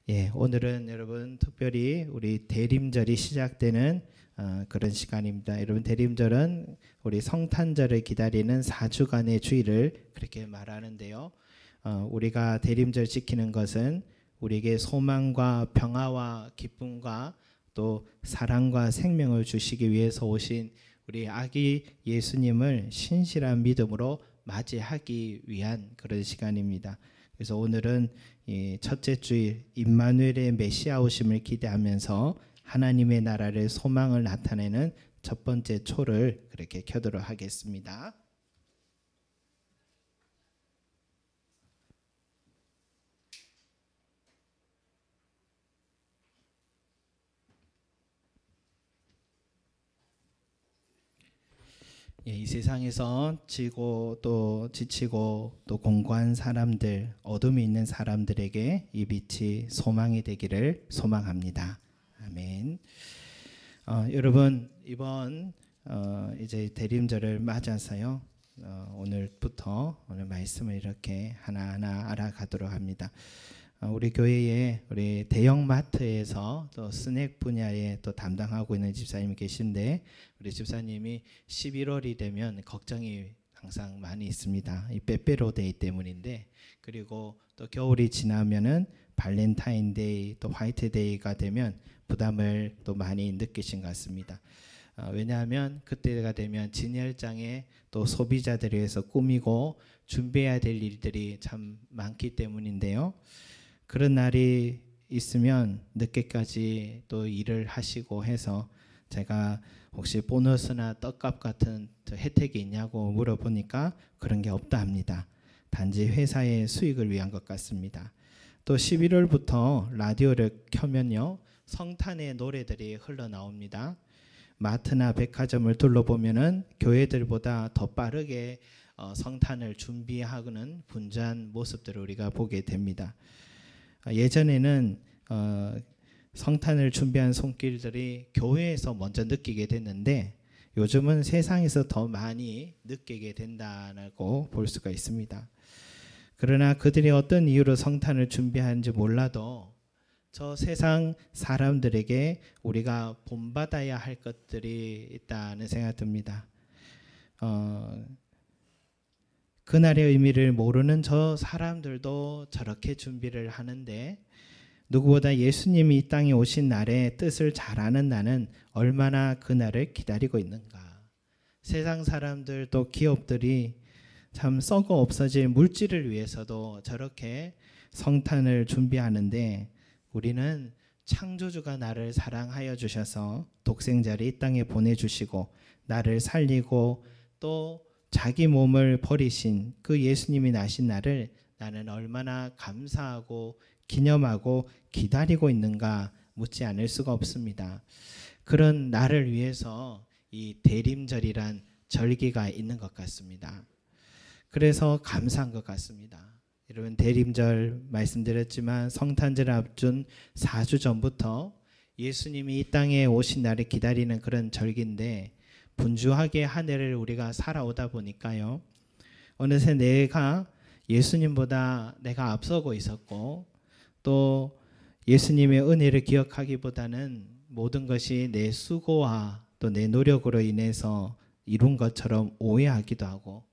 예, 오늘은 여러분 특별히 우리 대림절이 시작되는 그런 시간입니다. 여러분 대림절은 우리 성탄절을 기다리는 4주간의 주일을 그렇게 말하는데요. 우리가 대림절 지키는 것은 우리에게 소망과 평화와 기쁨과 또 사랑과 생명을 주시기 위해서 오신 우리 아기 예수님을 신실한 믿음으로 맞이하기 위한 그런 시간입니다. 그래서 오늘은 이 첫째 주일 임마누엘의 메시아 오심을 기대하면서 하나님의 나라를 소망을 나타내는 첫 번째 초를 그렇게 켜도록 하겠습니다. 예, 이 세상에서 지고 또 지치고 또 공고한 사람들, 어둠이 있는 사람들에게 이 빛이 소망이 되기를 소망합니다. 아멘. 여러분 이번 이제 대림절을 맞아서요. 오늘부터 오늘 말씀을 이렇게 하나하나 알아가도록 합니다. 우리 교회에 우리 대형 마트에서 또 스낵 분야에 또 담당하고 있는 집사님이 계신데 우리 집사님이 11월이 되면 걱정이 항상 많이 있습니다. 이 빼빼로데이 때문인데 그리고 또 겨울이 지나면은 발렌타인데이 또 화이트데이가 되면 부담을 또 많이 느끼신 것 같습니다. 왜냐하면 그때가 되면 진열장에 또 소비자들을 위해서 꾸미고 준비해야 될 일들이 참 많기 때문인데요. 그런 날이 있으면 늦게까지 또 일을 하시고 해서 제가 혹시 보너스나 떡값 같은 혜택이 있냐고 물어보니까 그런 게 없다 합니다. 단지 회사의 수익을 위한 것 같습니다. 또 11월부터 라디오를 켜면요 성탄의 노래들이 흘러나옵니다. 마트나 백화점을 둘러보면은 교회들보다 더 빠르게 성탄을 준비하는 분주한 모습들을 우리가 보게 됩니다. 예전에는 성탄을 준비한 손길들이 교회에서 먼저 느끼게 됐는데 요즘은 세상에서 더 많이 느끼게 된다고 볼 수가 있습니다. 그러나 그들이 어떤 이유로 성탄을 준비하는지 몰라도 저 세상 사람들에게 우리가 본받아야 할 것들이 있다는 생각이 듭니다. 그날의 의미를 모르는 저 사람들도 저렇게 준비를 하는데 누구보다 예수님이 이 땅에 오신 날의 뜻을 잘 아는 나는 얼마나 그날을 기다리고 있는가. 세상 사람들 또 기업들이 참 썩어 없어질 물질을 위해서도 저렇게 성탄을 준비하는데 우리는 창조주가 나를 사랑하여 주셔서 독생자를 이 땅에 보내주시고 나를 살리고 또 자기 몸을 버리신 그 예수님이 나신 날을 나는 얼마나 감사하고 기념하고 기다리고 있는가 묻지 않을 수가 없습니다. 그런 나를 위해서 이 대림절이란 절기가 있는 것 같습니다. 그래서 감사한 것 같습니다. 여러분 대림절 말씀드렸지만 성탄절을 앞둔 4주 전부터 예수님이 이 땅에 오신 날을 기다리는 그런 절기인데 분주하게 한 해를 우리가 살아오다 보니까요. 어느새 내가 예수님보다 내가 앞서고 있었고 또 예수님의 은혜를 기억하기보다는 모든 것이 내 수고와 또 내 노력으로 인해서 이룬 것처럼 오해하기도 하고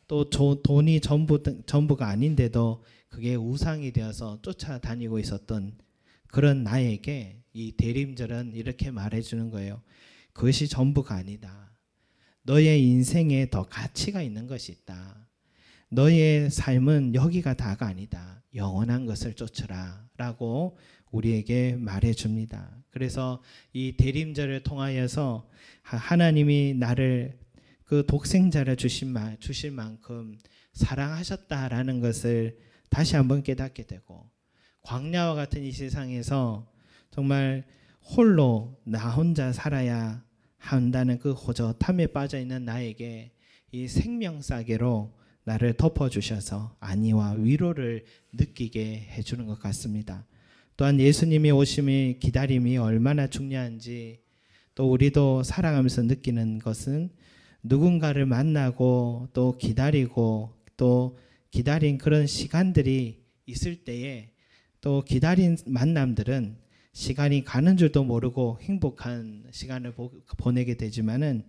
또 돈이 전부가 아닌데도 그게 우상이 되어서 쫓아다니고 있었던 그런 나에게 이 대림절은 이렇게 말해주는 거예요. 그것이 전부가 아니다. 너의 인생에 더 가치가 있는 것이 있다. 너의 삶은 여기가 다가 아니다. 영원한 것을 쫓으라 라고 우리에게 말해줍니다. 그래서 이 대림절을 통하여서 하나님이 나를 그 독생자를 주실 만큼 사랑하셨다라는 것을 다시 한번 깨닫게 되고 광야와 같은 이 세상에서 정말 홀로 나 혼자 살아야 한다는 그 호젓함에 빠져 있는 나에게 이 생명싸개로 나를 덮어주셔서 안위와 위로를 느끼게 해주는 것 같습니다. 또한 예수님이 오심의 기다림이 얼마나 중요한지 또 우리도 살아가면서 느끼는 것은 누군가를 만나고 또 기다리고 또 기다린 그런 시간들이 있을 때에 또 기다린 만남들은 시간이 가는 줄도 모르고 행복한 시간을 보내게 되지만은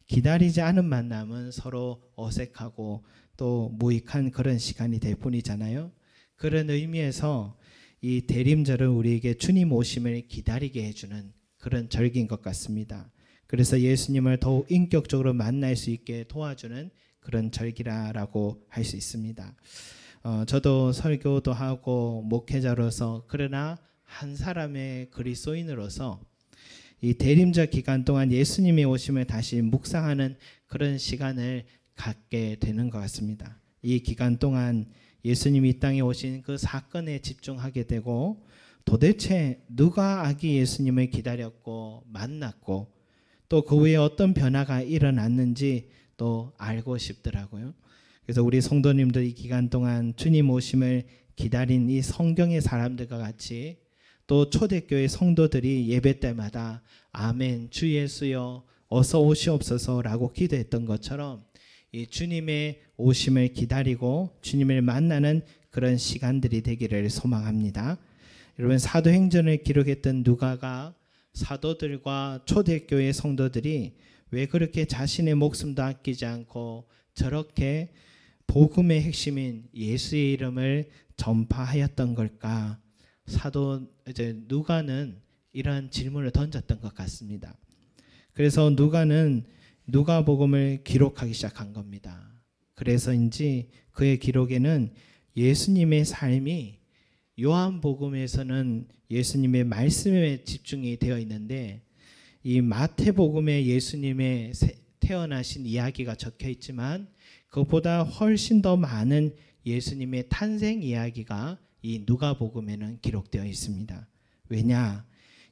기다리지 않은 만남은 서로 어색하고 또 무익한 그런 시간이 될 뿐이잖아요. 그런 의미에서 이 대림절은 우리에게 주님 오심을 기다리게 해주는 그런 절기인 것 같습니다. 그래서 예수님을 더욱 인격적으로 만날 수 있게 도와주는 그런 절기라고 할 수 있습니다. 저도 설교도 하고 목회자로서, 그러나 한 사람의 그리스도인으로서 이 대림절 기간 동안 예수님의 오심을 다시 묵상하는 그런 시간을 갖게 되는 것 같습니다. 이 기간 동안 예수님이 이 땅에 오신 그 사건에 집중하게 되고, 도대체 누가 아기 예수님을 기다렸고 만났고 또 그 후에 어떤 변화가 일어났는지 또 알고 싶더라고요. 그래서 우리 성도님들 이 기간 동안 주님 오심을 기다린 이 성경의 사람들과 같이 또 초대교회 성도들이 예배 때마다 아멘 주 예수여 어서 오시옵소서라고 기도했던 것처럼 이 주님의 오심을 기다리고 주님을 만나는 그런 시간들이 되기를 소망합니다. 여러분, 사도행전을 기록했던 누가가 사도들과 초대교회 성도들이 왜 그렇게 자신의 목숨도 아끼지 않고 저렇게 복음의 핵심인 예수의 이름을 전파하였던 걸까? 사도 누가는 이러한 질문을 던졌던 것 같습니다. 그래서 누가는 누가복음을 기록하기 시작한 겁니다. 그래서인지 그의 기록에는 예수님의 삶이 요한복음에서는 예수님의 말씀에 집중이 되어 있는데, 이 마태복음에 예수님의 태어나신 이야기가 적혀 있지만 그보다 훨씬 더 많은 예수님의 탄생 이야기가 이 누가복음에는 기록되어 있습니다. 왜냐?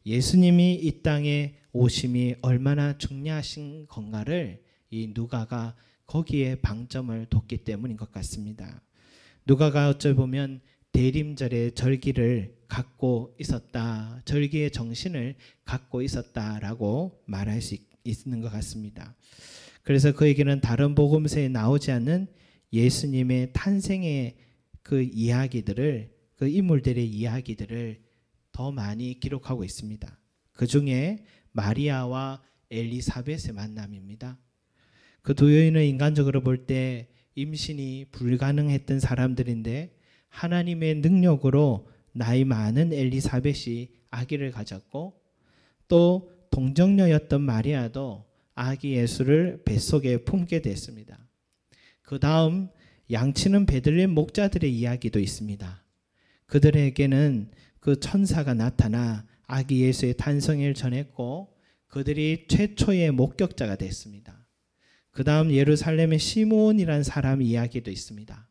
예수님이 이 땅에 오심이 얼마나 중요하신 건가를 이 누가가 거기에 방점을 뒀기 때문인 것 같습니다. 누가가 어찌 보면 대림절의 절기를 갖고 있었다, 절기의 정신을 갖고 있었다라고 말할 수 있는 것 같습니다. 그래서 그에게는 다른 복음서에 나오지 않는 예수님의 탄생의 그 이야기들을, 그 인물들의 이야기들을 더 많이 기록하고 있습니다. 그 중에 마리아와 엘리사벳의 만남입니다. 그 두 여인은 인간적으로 볼 때 임신이 불가능했던 사람들인데 하나님의 능력으로 나이 많은 엘리사벳이 아기를 가졌고, 또 동정녀였던 마리아도 아기 예수를 뱃속에 품게 됐습니다. 그 다음 양치는 베들레헴 목자들의 이야기도 있습니다. 그들에게는 그 천사가 나타나 아기 예수의 탄생을 전했고 그들이 최초의 목격자가 됐습니다. 그 다음 예루살렘의 시므온이라는 사람 이야기도 있습니다.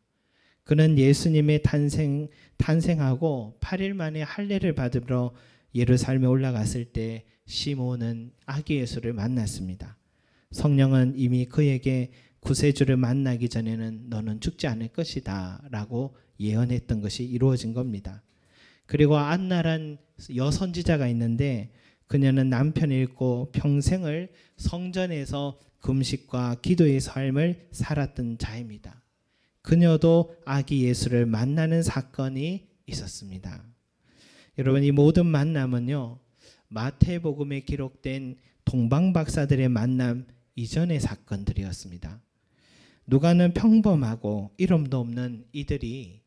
그는 예수님의 탄생하고 8일 만에 할례를 받으러 예루살렘에 올라갔을 때 시므온은 아기 예수를 만났습니다. 성령은 이미 그에게 구세주를 만나기 전에는 너는 죽지 않을 것이다 라고 예언했던 것이 이루어진 겁니다. 그리고 안나란 여선지자가 있는데 그녀는 남편을 잃고 평생을 성전에서 금식과 기도의 삶을 살았던 자입니다. 그녀도 아기 예수를 만나는 사건이 있었습니다. 여러분, 이 모든 만남은요, 마태복음에 기록된 동방박사들의 만남 이전의 사건들이었습니다. 누가는 평범하고 이름도 없는 이들이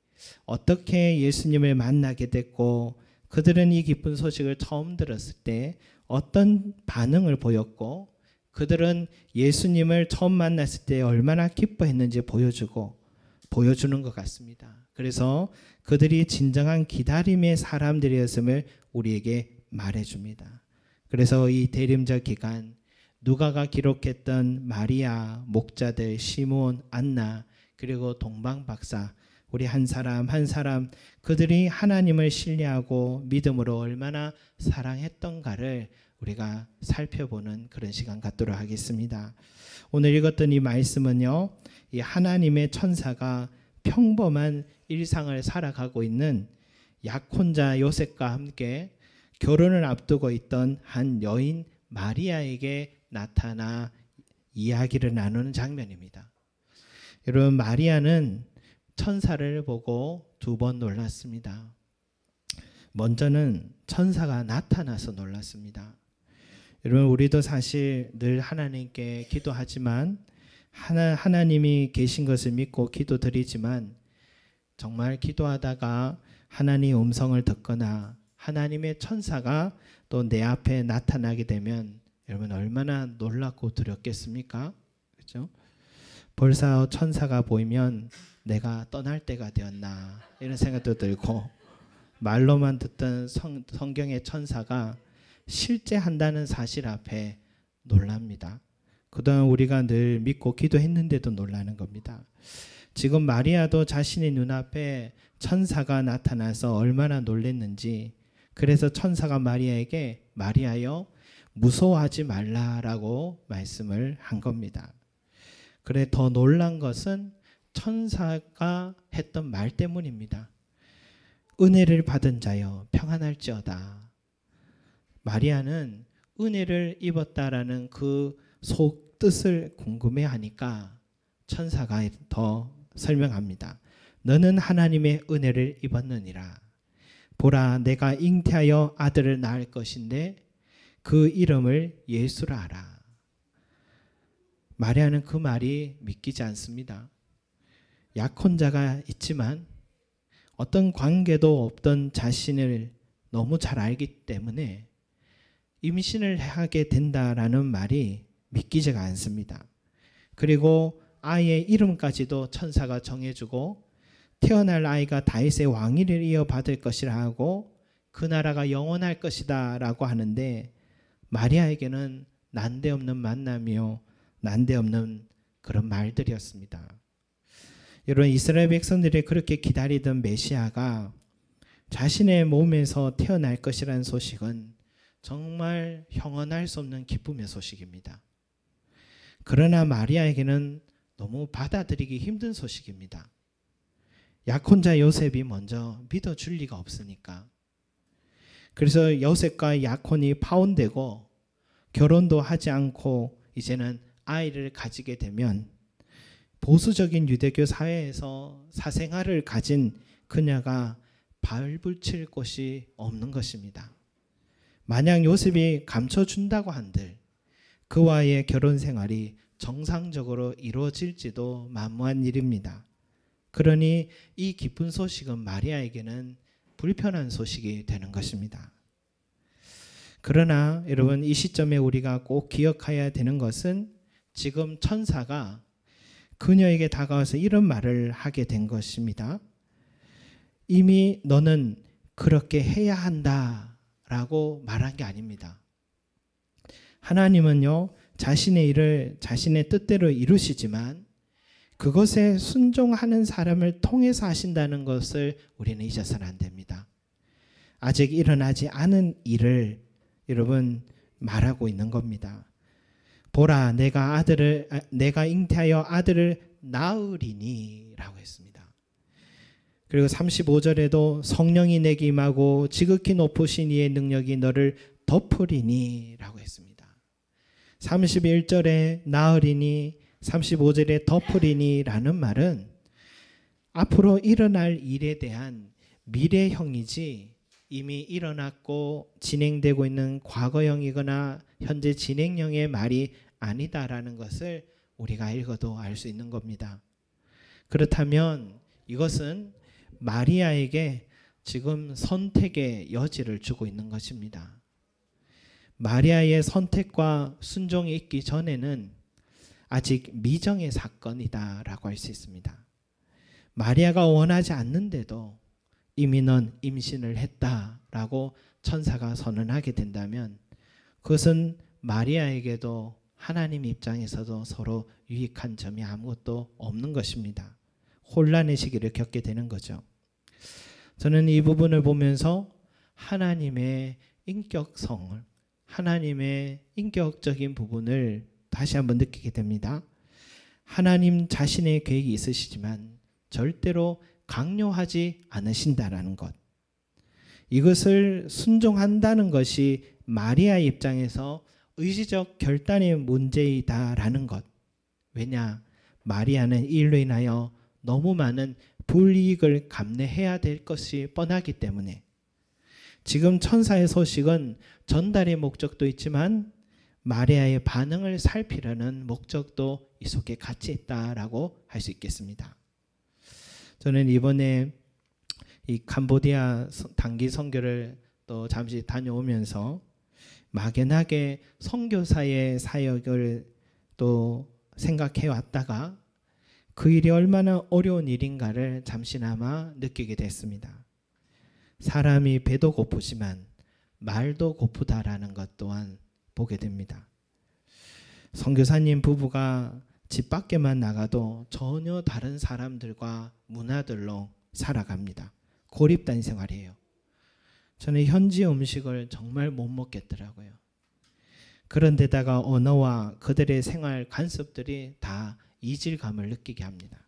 어떻게 예수님을 만나게 됐고, 그들은 이 기쁜 소식을 처음 들었을 때 어떤 반응을 보였고, 그들은 예수님을 처음 만났을 때 얼마나 기뻐했는지 보여주는 것 같습니다. 그래서 그들이 진정한 기다림의 사람들이었음을 우리에게 말해줍니다. 그래서 이 대림절 기간 누가가 기록했던 마리아, 목자들, 시므온, 안나, 그리고 동방박사, 우리 한 사람 한 사람 그들이 하나님을 신뢰하고 믿음으로 얼마나 사랑했던가를 우리가 살펴보는 그런 시간 갖도록 하겠습니다. 오늘 읽었던 이 말씀은요, 이 하나님의 천사가 평범한 일상을 살아가고 있는 약혼자 요셉과 함께 결혼을 앞두고 있던 한 여인 마리아에게 나타나 이야기를 나누는 장면입니다. 여러분, 마리아는 천사를 보고 2번 놀랐습니다. 먼저는 천사가 나타나서 놀랐습니다. 여러분, 우리도 사실 늘 하나님께 기도하지만 하나님이 계신 것을 믿고 기도드리지만 정말 기도하다가 하나님의 음성을 듣거나 하나님의 천사가 또 내 앞에 나타나게 되면 여러분 얼마나 놀랍고 두렵겠습니까? 그렇죠? 벌써 천사가 보이면 내가 떠날 때가 되었나 이런 생각도 들고, 말로만 듣던 성경의 천사가 실제 한다는 사실 앞에 놀랍니다. 그동안 우리가 늘 믿고 기도했는데도 놀라는 겁니다. 지금 마리아도 자신의 눈앞에 천사가 나타나서 얼마나 놀랐는지, 그래서 천사가 마리아에게 마리아여 무서워하지 말라라고 말씀을 한 겁니다. 그래 더 놀란 것은 천사가 했던 말 때문입니다. 은혜를 받은 자여 평안할지어다. 마리아는 은혜를 입었다라는 그 속 뜻을 궁금해하니까 천사가 더 설명합니다. 너는 하나님의 은혜를 입었느니라. 보라, 내가 잉태하여 아들을 낳을 것인데 그 이름을 예수라 하라. 마리아는 그 말이 믿기지 않습니다. 약혼자가 있지만 어떤 관계도 없던 자신을 너무 잘 알기 때문에 임신을 하게 된다라는 말이 믿기지가 않습니다. 그리고 아이의 이름까지도 천사가 정해주고 태어날 아이가 다윗의 왕위를 이어받을 것이라 하고 그 나라가 영원할 것이다 라고 하는데 마리아에게는 난데없는 만남이요 난데없는 그런 말들이었습니다. 여러분, 이스라엘 백성들이 그렇게 기다리던 메시아가 자신의 몸에서 태어날 것이라는 소식은 정말 형언할 수 없는 기쁨의 소식입니다. 그러나 마리아에게는 너무 받아들이기 힘든 소식입니다. 약혼자 요셉이 먼저 믿어줄 리가 없으니까. 그래서 요셉과 약혼이 파혼되고 결혼도 하지 않고 이제는 아이를 가지게 되면 보수적인 유대교 사회에서 사생활을 가진 그녀가 발붙일 곳이 없는 것입니다. 만약 요셉이 감춰준다고 한들 그와의 결혼 생활이 정상적으로 이루어질지도 만무한 일입니다. 그러니 이 기쁜 소식은 마리아에게는 불편한 소식이 되는 것입니다. 그러나 여러분, 이 시점에 우리가 꼭 기억해야 되는 것은 지금 천사가 그녀에게 다가와서 이런 말을 하게 된 것입니다. 이미 너는 그렇게 해야 한다 라고 말한 게 아닙니다. 하나님은요, 자신의 일을 자신의 뜻대로 이루시지만 그것에 순종하는 사람을 통해서 하신다는 것을 우리는 잊어서는 안 됩니다. 아직 일어나지 않은 일을 여러분 말하고 있는 겁니다. 보라, 내가 잉태하여 아들을 낳으리니 라고 했습니다. 그리고 35절에도 성령이 내게 임하고 지극히 높으신 이의 능력이 너를 덮으리니 라고 했습니다. 31절에 낳으리니 35절에 덮으리니 라는 말은 앞으로 일어날 일에 대한 미래형이지 이미 일어났고 진행되고 있는 과거형이거나 현재 진행형의 말이 아니다라는 것을 우리가 읽어도 알 수 있는 겁니다. 그렇다면 이것은 마리아에게 지금 선택의 여지를 주고 있는 것입니다. 마리아의 선택과 순종이 있기 전에는 아직 미정의 사건이다라고 할 수 있습니다. 마리아가 원하지 않는데도 이미 넌 임신을 했다라고 천사가 선언하게 된다면 그것은 마리아에게도 하나님 입장에서도 서로 유익한 점이 아무것도 없는 것입니다. 혼란의 시기를 겪게 되는 거죠. 저는 이 부분을 보면서 하나님의 인격성을, 하나님의 인격적인 부분을 다시 한번 느끼게 됩니다. 하나님 자신의 계획이 있으시지만 절대로 강요하지 않으신다라는 것. 이것을 순종한다는 것이 마리아 입장에서 의지적 결단의 문제이다라는 것. 왜냐? 마리아는 이 일로 인하여 너무 많은 불이익을 감내해야 될 것이 뻔하기 때문에. 지금 천사의 소식은 전달의 목적도 있지만 마리아의 반응을 살피려는 목적도 이 속에 같이 있다라고 할 수 있겠습니다. 저는 이번에 이 캄보디아 단기 선교를 또 잠시 다녀오면서 막연하게 선교사의 사역을 또 생각해 왔다가 그 일이 얼마나 어려운 일인가를 잠시나마 느끼게 됐습니다. 사람이 배도 고프지만 말도 고프다라는 것 또한 보게 됩니다. 선교사님 부부가 집 밖에만 나가도 전혀 다른 사람들과 문화들로 살아갑니다. 고립된 생활이에요. 저는 현지 음식을 정말 못 먹겠더라고요. 그런데다가 언어와 그들의 생활 관습들이 다 이질감을 느끼게 합니다.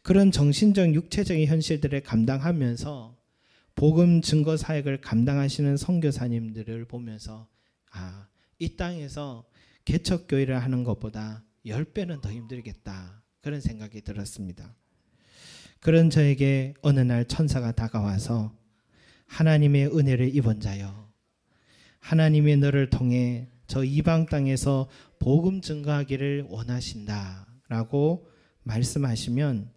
그런 정신적 육체적인 현실들을 감당하면서 복음 증거 사역을 감당하시는 선교사님들을 보면서 이 땅에서 개척교회를 하는 것보다 10배는 더 힘들겠다, 그런 생각이 들었습니다. 그런 저에게 어느 날 천사가 다가와서 하나님의 은혜를 입은 자여, 하나님이 너를 통해 저 이방 땅에서 복음 증거하기를 원하신다 라고 말씀하시면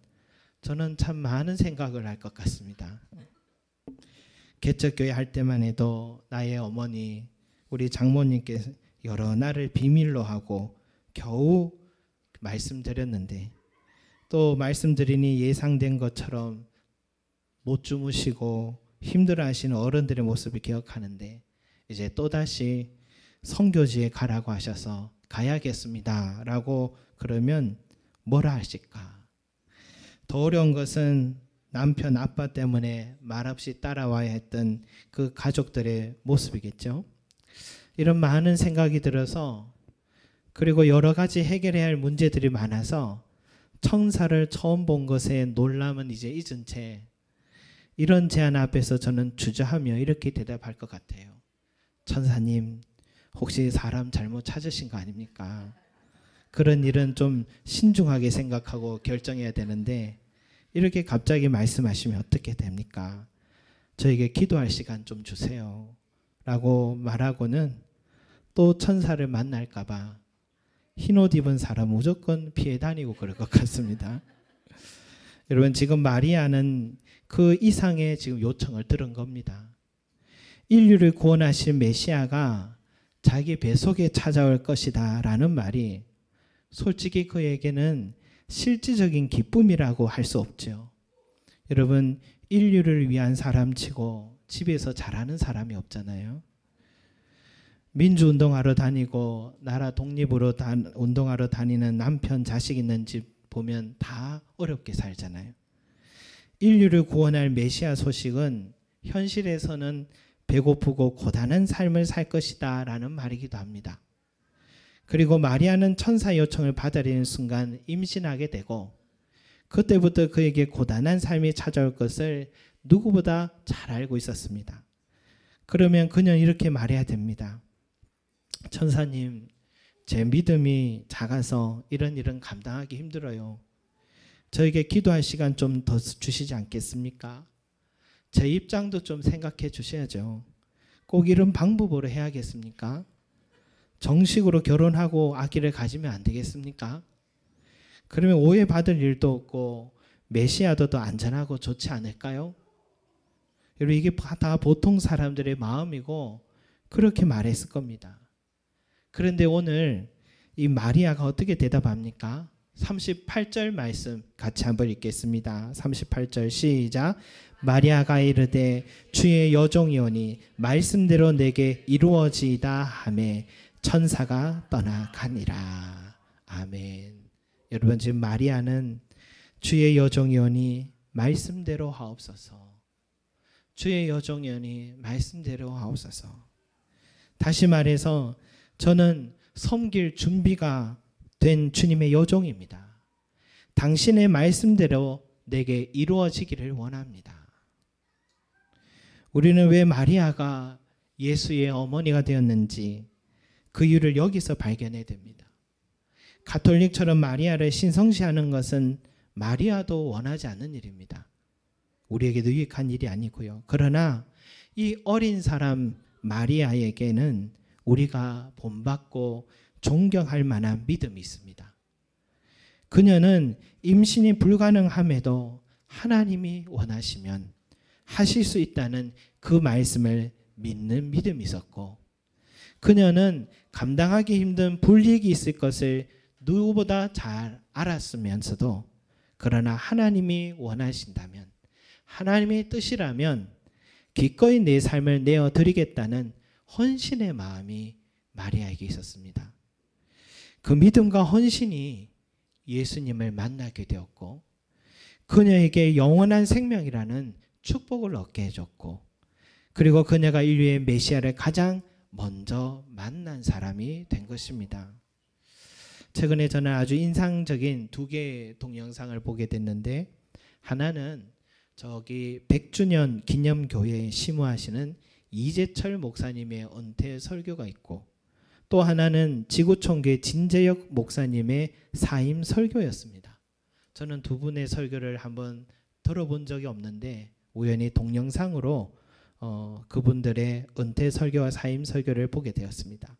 저는 참 많은 생각을 할 것 같습니다. 개척교회 할 때만 해도 나의 어머니, 우리 장모님께서 여러 날을 비밀로 하고 겨우 말씀드렸는데, 또 말씀드리니 예상된 것처럼 못 주무시고 힘들어하시는 어른들의 모습을 기억하는데, 이제 또다시 선교지에 가라고 하셔서 가야겠습니다 라고 그러면 뭐라 하실까? 더 어려운 것은 남편 아빠 때문에 말없이 따라와야 했던 그 가족들의 모습이겠죠. 이런 많은 생각이 들어서, 그리고 여러 가지 해결해야 할 문제들이 많아서 천사를 처음 본 것에 놀람은 이제 잊은 채 이런 제안 앞에서 저는 주저하며 이렇게 대답할 것 같아요. 천사님, 혹시 사람 잘못 찾으신 거 아닙니까? 그런 일은 좀 신중하게 생각하고 결정해야 되는데 이렇게 갑자기 말씀하시면 어떻게 됩니까? 저에게 기도할 시간 좀 주세요 라고 말하고는 또 천사를 만날까 봐 흰옷 입은 사람 무조건 피해 다니고 그럴 것 같습니다. 여러분, 지금 마리아는 그 이상의 지금 요청을 들은 겁니다. 인류를 구원하실 메시아가 자기 뱃속에 찾아올 것이다 라는 말이 솔직히 그에게는 실질적인 기쁨이라고 할 수 없죠. 여러분, 인류를 위한 사람치고 집에서 잘하는 사람이 없잖아요. 민주운동하러 다니고 나라 독립으로 운동하러 다니는 남편, 자식 있는 집 보면 다 어렵게 살잖아요. 인류를 구원할 메시아 소식은 현실에서는 배고프고 고단한 삶을 살 것이다 라는 말이기도 합니다. 그리고 마리아는 천사의 요청을 받아들이는 순간 임신하게 되고, 그때부터 그에게 고단한 삶이 찾아올 것을 누구보다 잘 알고 있었습니다. 그러면 그녀는 이렇게 말해야 됩니다. 천사님, 제 믿음이 작아서 이런 일은 감당하기 힘들어요. 저에게 기도할 시간 좀 더 주시지 않겠습니까? 제 입장도 좀 생각해 주셔야죠. 꼭 이런 방법으로 해야겠습니까? 정식으로 결혼하고 아기를 가지면 안 되겠습니까? 그러면 오해받을 일도 없고 메시아도 더 안전하고 좋지 않을까요? 여러분, 이게 다 보통 사람들의 마음이고 그렇게 말했을 겁니다. 그런데 오늘 이 마리아가 어떻게 대답합니까? 38절 말씀 같이 한번 읽겠습니다. 38절 시작. 마리아가 이르되 주의 여종이오니 말씀대로 내게 이루어지이다 하매 천사가 떠나가니라. 아멘. 여러분, 지금 마리아는 주의 여종이오니 말씀대로 하옵소서. 주의 여종이오니 말씀대로 하옵소서. 다시 말해서 저는 섬길 준비가 된 주님의 여종입니다. 당신의 말씀대로 내게 이루어지기를 원합니다. 우리는 왜 마리아가 예수의 어머니가 되었는지 그 이유를 여기서 발견해야 됩니다. 가톨릭처럼 마리아를 신성시하는 것은 마리아도 원하지 않는 일입니다. 우리에게도 유익한 일이 아니고요. 그러나 이 어린 사람 마리아에게는 우리가 본받고 존경할 만한 믿음이 있습니다. 그녀는 임신이 불가능함에도 하나님이 원하시면 하실 수 있다는 그 말씀을 믿는 믿음이 있었고, 그녀는 감당하기 힘든 불이익이 있을 것을 누구보다 잘 알았으면서도 그러나 하나님이 원하신다면, 하나님의 뜻이라면 기꺼이 내 삶을 내어드리겠다는 헌신의 마음이 마리아에게 있었습니다. 그 믿음과 헌신이 예수님을 만나게 되었고 그녀에게 영원한 생명이라는 축복을 얻게 해줬고, 그리고 그녀가 인류의 메시아를 가장 먼저 만난 사람이 된 것입니다. 최근에 저는 아주 인상적인 두 개의 동영상을 보게 됐는데, 하나는 저기 100주년 기념교회에 심우하시는 이재철 목사님의 은퇴 설교가 있고, 또 하나는 지구촌교회 진재혁 목사님의 사임 설교였습니다. 저는 두 분의 설교를 한번 들어본 적이 없는데 우연히 동영상으로 그분들의 은퇴 설교와 사임 설교를 보게 되었습니다.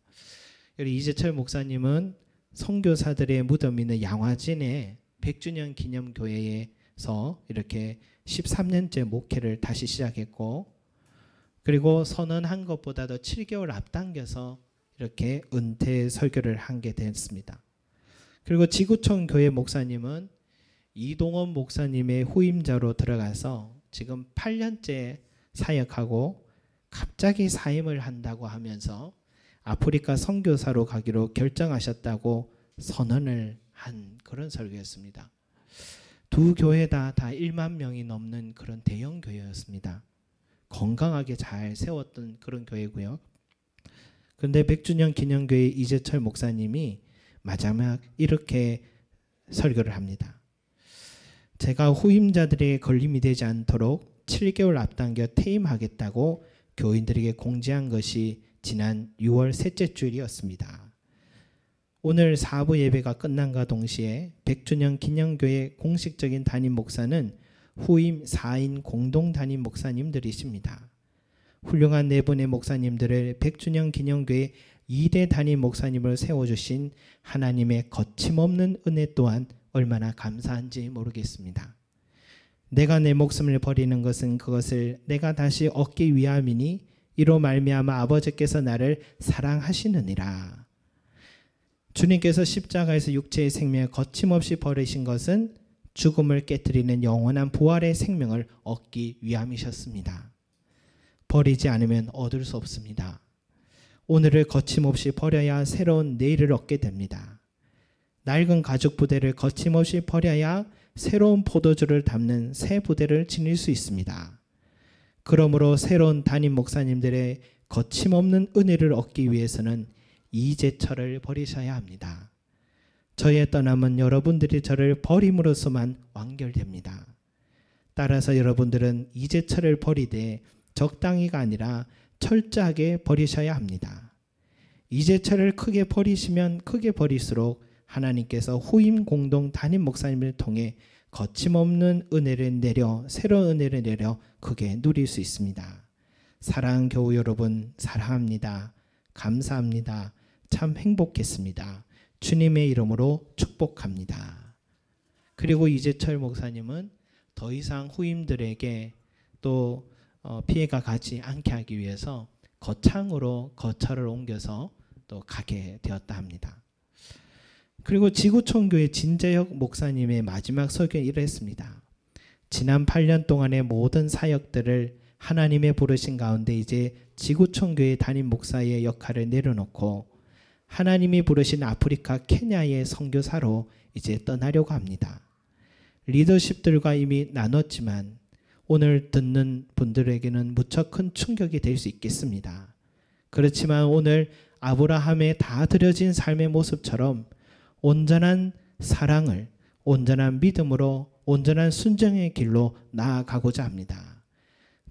이재철 목사님은 선교사들의 무덤이 있는 양화진의 100주년 기념교회에서 이렇게 13년째 목회를 다시 시작했고, 그리고 선언한 것보다도 7개월 앞당겨서 이렇게 은퇴 설교를 하게 됐습니다. 그리고 지구촌 교회 목사님은 이동원 목사님의 후임자로 들어가서 지금 8년째 사역하고 갑자기 사임을 한다고 하면서 아프리카 선교사로 가기로 결정하셨다고 선언을 한 그런 설교였습니다. 두 교회 다 1만 명이 넘는 그런 대형 교회였습니다. 건강하게 잘 세웠던 그런 교회고요. 그런데 100주년 기념교회 이재철 목사님이 마지막 이렇게 설교를 합니다. 제가 후임자들에게 걸림이 되지 않도록 7개월 앞당겨 퇴임하겠다고 교인들에게 공지한 것이 지난 6월 셋째 주일이었습니다. 오늘 4부 예배가 끝난과 동시에 100주년 기념교회 공식적인 담임 목사는 후임 4인 공동 담임 목사님들이십니다. 훌륭한 네 분의 목사님들을 100주년 기념교회 2대 담임 목사님을 세워주신 하나님의 거침없는 은혜 또한 얼마나 감사한지 모르겠습니다. 내가 내 목숨을 버리는 것은 그것을 내가 다시 얻기 위함이니 이로 말미암아 아버지께서 나를 사랑하시느니라. 주님께서 십자가에서 육체의 생명을 거침없이 버리신 것은 죽음을 깨뜨리는 영원한 부활의 생명을 얻기 위함이셨습니다. 버리지 않으면 얻을 수 없습니다. 오늘을 거침없이 버려야 새로운 내일을 얻게 됩니다. 낡은 가죽 부대를 거침없이 버려야 새로운 포도주를 담는 새 부대를 지닐 수 있습니다. 그러므로 새로운 담임 목사님들의 거침없는 은혜를 얻기 위해서는 이재철을 버리셔야 합니다. 저의 떠남은 여러분들이 저를 버림으로써만 완결됩니다. 따라서 여러분들은 이재철을 버리되 적당히가 아니라 철저하게 버리셔야 합니다. 이재철을 크게 버리시면 크게 버릴수록 하나님께서 후임 공동 담임 목사님을 통해 거침없는 은혜를 내려 새로운 은혜를 내려 크게 누릴 수 있습니다. 사랑하는 교우 여러분, 사랑합니다. 감사합니다. 참 행복했습니다. 주님의 이름으로 축복합니다. 그리고 이재철 목사님은 더 이상 후임들에게 또 피해가 가지 않게 하기 위해서 거창으로 거처를 옮겨서 또 가게 되었다 합니다. 그리고 지구촌교회 진재혁 목사님의 마지막 설교는 이랬습니다. 지난 8년 동안의 모든 사역들을 하나님의 부르신 가운데 이제 지구촌교회 담임 목사의 역할을 내려놓고 하나님이 부르신 아프리카 케냐의 선교사로 이제 떠나려고 합니다. 리더십들과 이미 나눴지만 오늘 듣는 분들에게는 무척 큰 충격이 될 수 있겠습니다. 그렇지만 오늘 아브라함에 다 드려진 삶의 모습처럼 온전한 사랑을, 온전한 믿음으로 온전한 순종의 길로 나아가고자 합니다.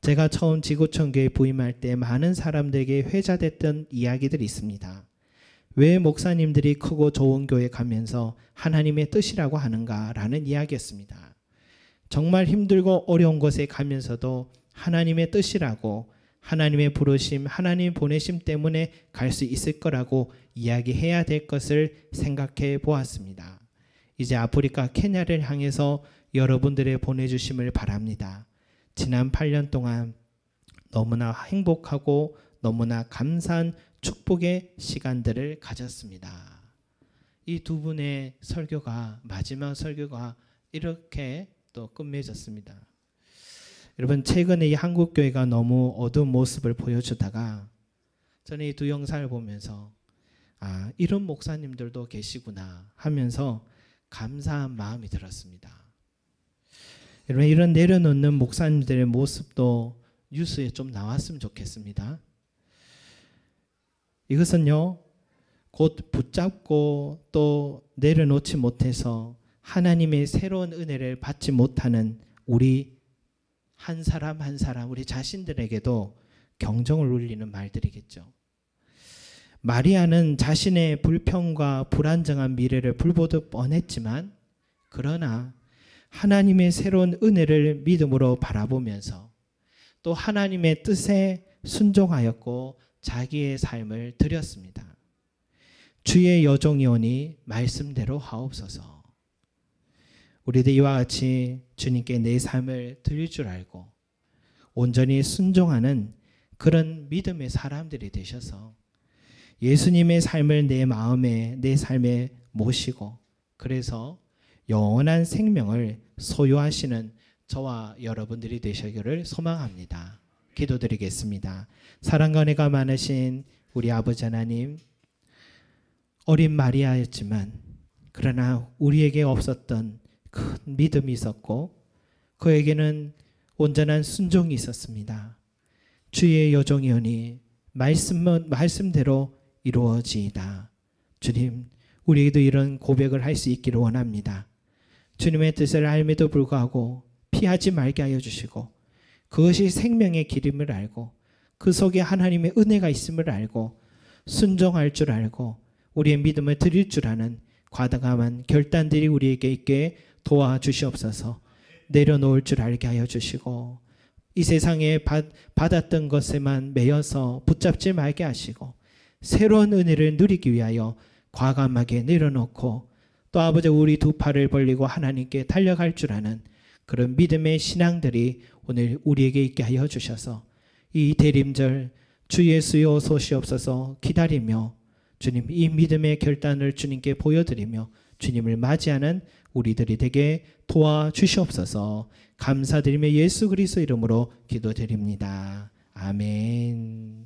제가 처음 지구촌교회 부임할 때 많은 사람들에게 회자됐던 이야기들이 있습니다. 왜 목사님들이 크고 좋은 교회 가면서 하나님의 뜻이라고 하는가라는 이야기였습니다. 정말 힘들고 어려운 곳에 가면서도 하나님의 뜻이라고 하나님의 부르심, 하나님 보내심 때문에 갈 수 있을 거라고 이야기해야 될 것을 생각해 보았습니다. 이제 아프리카 케냐를 향해서 여러분들의 보내주심을 바랍니다. 지난 8년 동안 너무나 행복하고 너무나 감사한 축복의 시간들을 가졌습니다. 이 두 분의 설교가, 마지막 설교가 이렇게 또 끝맺었습니다. 여러분, 최근에 이 한국교회가 너무 어두운 모습을 보여주다가 저는 이 두 영상을 보면서 이런 목사님들도 계시구나 하면서 감사한 마음이 들었습니다. 여러분, 이런 내려놓는 목사님들의 모습도 뉴스에 좀 나왔으면 좋겠습니다. 이것은요, 곧 붙잡고 또 내려놓지 못해서 하나님의 새로운 은혜를 받지 못하는 우리 한 사람 한 사람, 우리 자신들에게도 경종을 울리는 말들이겠죠. 마리아는 자신의 불평과 불안정한 미래를 불보듯 뻔했지만, 그러나 하나님의 새로운 은혜를 믿음으로 바라보면서 또 하나님의 뜻에 순종하였고 자기의 삶을 드렸습니다. 주의 여종이오니 말씀대로 하옵소서. 우리도 이와 같이 주님께 내 삶을 드릴 줄 알고 온전히 순종하는 그런 믿음의 사람들이 되셔서 예수님의 삶을 내 마음에, 내 삶에 모시고 그래서 영원한 생명을 소유하시는 저와 여러분들이 되시기를 소망합니다. 기도드리겠습니다. 사랑과 은혜가 많으신 우리 아버지 하나님, 어린 마리아였지만 그러나 우리에게 없었던 큰 믿음이 있었고 그에게는 온전한 순종이 있었습니다. 주의 여종이오니 말씀대로 이루어지이다. 주님, 우리에게도 이런 고백을 할 수 있기를 원합니다. 주님의 뜻을 알매도 불구하고 피하지 말게 하여 주시고 그것이 생명의 길임을 알고 그 속에 하나님의 은혜가 있음을 알고 순종할 줄 알고 우리의 믿음을 드릴 줄 아는 과감한 결단들이 우리에게 있게 도와주시옵소서. 내려놓을 줄 알게 하여 주시고 이 세상에 받았던 것에만 매여서 붙잡지 말게 하시고 새로운 은혜를 누리기 위하여 과감하게 내려놓고 또 아버지 우리 두 팔을 벌리고 하나님께 달려갈 줄 아는 그런 믿음의 신앙들이 오늘 우리에게 있게 하여 주셔서 이 대림절 주 예수여 오소시옵소서 기다리며 주님 이 믿음의 결단을 주님께 보여드리며 주님을 맞이하는 우리들이 되게 도와주시옵소서. 감사드리며 예수 그리스도 이름으로 기도드립니다. 아멘.